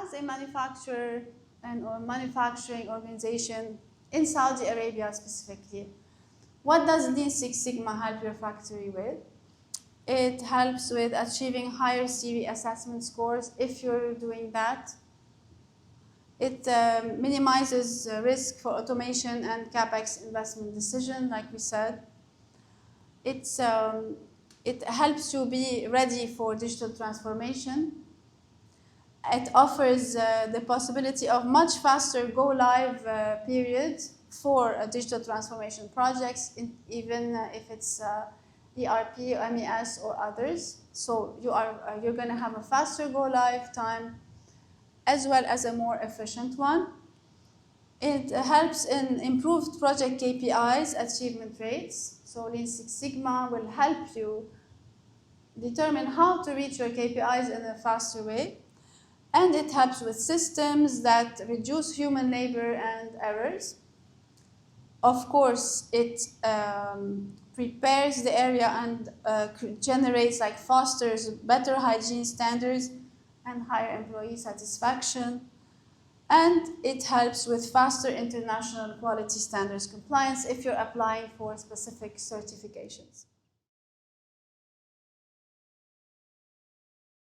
as a manufacturer or manufacturing organization in Saudi Arabia specifically, what does Lean Six Sigma help your factory with? It helps with achieving higher CV assessment scores if you're doing that. It minimizes risk for automation and CapEx investment decision, like we said. It helps you be ready for digital transformation. It offers the possibility of much faster go-live period for digital transformation projects, even if it's ERP, or MES, or others. So you're going to have a faster go-live time, as well as a more efficient one. It helps in improved project KPIs, achievement rates. So Lean Six Sigma will help you determine how to reach your KPIs in a faster way. And it helps with systems that reduce human labor and errors. Of course, it prepares the area and generates, like, fosters better hygiene standards and higher employee satisfaction. And it helps with faster international quality standards compliance if you're applying for specific certifications.